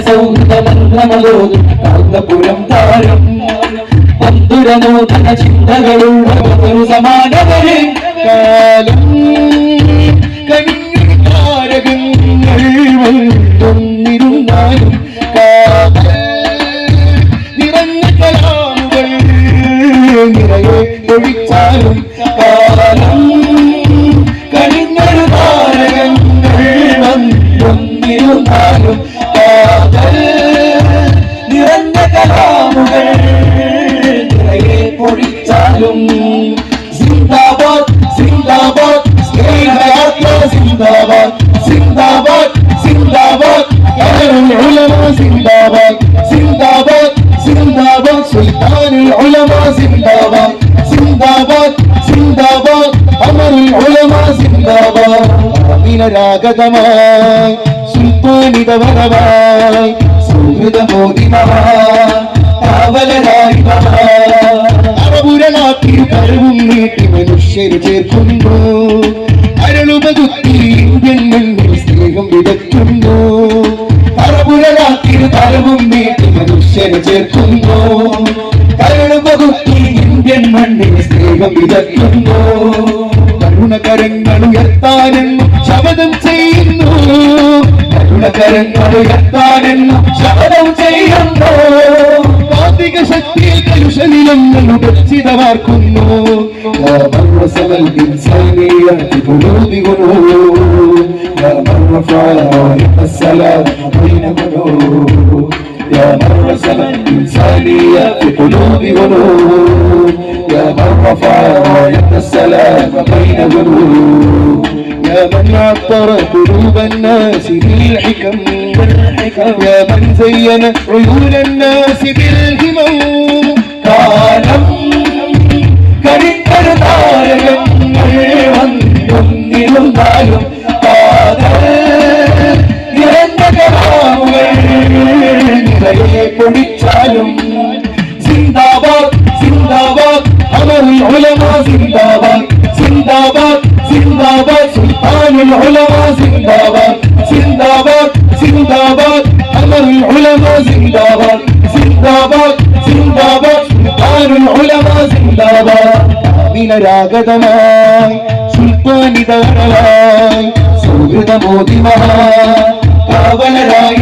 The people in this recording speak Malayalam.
സൗഹൃദമന്ത്രമതോതും കാന്തപുരം താരം പന്തുരനൂതന ചിന്തകളുള്ള ഒരു സമാനവരെ കാലം താരകങ്ങൾ വന്നിരുന്നാലും നിറഞ്ഞ കലാമുകൾ നിറയെ ഒഴിച്ചാലും കാലം കഴിഞ്ഞൊരു താരകങ്ങൾ വന്നിരുന്നാലും നിറഞ്ഞ കലാമുകൾ നിറയെ പൊഴിച്ചാലും സിന്ദാബാദ് സിന്ദാബാദ് സ്നേഹയാത്ര സിന്ദാബാദ് സിന്ദാബാദ് സിന്ദാബാദ് അമറുൽ ഉലമ സിന്ദാബാദ് സിന്ദാബാദ് സിന്ദാബാദ് സുൽത്താനുൽ ഉലമ സിന്ദാബാദ് സിന്ദാബാദ് സിന്ദാബാദ് അമറുൽ ഉലമ സിന്ദാബാദ് അമിനരാഗതമായി സുൽത്താനിത വരവായി സുഹൃതമോദിമഹാ കാവലരായി അറപുരനാക്കി കരവും നീട്ടി മനുഷ്യര് ചേർക്കുന്നു അരളുപകുത്തി ഇന്ത്യൻ മണ്ണിൽ സ്നേഹം വിതയ്ക്കുന്നു അറപുരനാക്കി കരവും നീട്ടി മനുഷ്യര് ചേർക്കുന്നു അരളുപകുത്തി ഇന്ത്യൻ മണ്ണിൽ സ്നേഹം വിതയ്ക്കുന്നു കരുണകരങ്ങൾ ഉയർത്താനെന്നും ശപഥം ചെയ്യുന്നു കരുണകരങ്ങൾ ഉയർത്താനെന്നും ശപഥം ചെയ്യുന്നു ഭൗതിക ശക്തിയിൽ കലുഷനിലങ്ങൾ ഉപക്ഷിതമാർക്കുന്നു يا من رسم الإنسانية في قلوب غنود يا من رفع راية السلام بين غنود يا من عطر قلوب الناس بالحكم يا من زين عيون الناس بالهمم കാലം കരിക്കരു താരകങ്ങൾ വന്നിരുന്നാലും നിറയെ പൊടിച്ചാലും സിന്ദാബാദ് സിന്ദാബാദ് അമറുൽ ഉലമ സിന്ദാബാദ് സിന്ദാബാദ് സിന്ദാബാദ് സുൽത്താനുൽ ഉലമ സിന്ദാബാദ് സിന്ദാബാദ് സിന്ദാബാദ് അമറുൽ ഉലമ സിന്ദാബാദ് സിന്ദാബാദ് സിന്ദാബാദ് സുൽത്താനുൽ ഉലമ സിന്ദാബാദ് അമിനരാഗതമായി സുൽത്താനിത വരവായി സൗഹൃദമോദിമഹാ കാവലരായി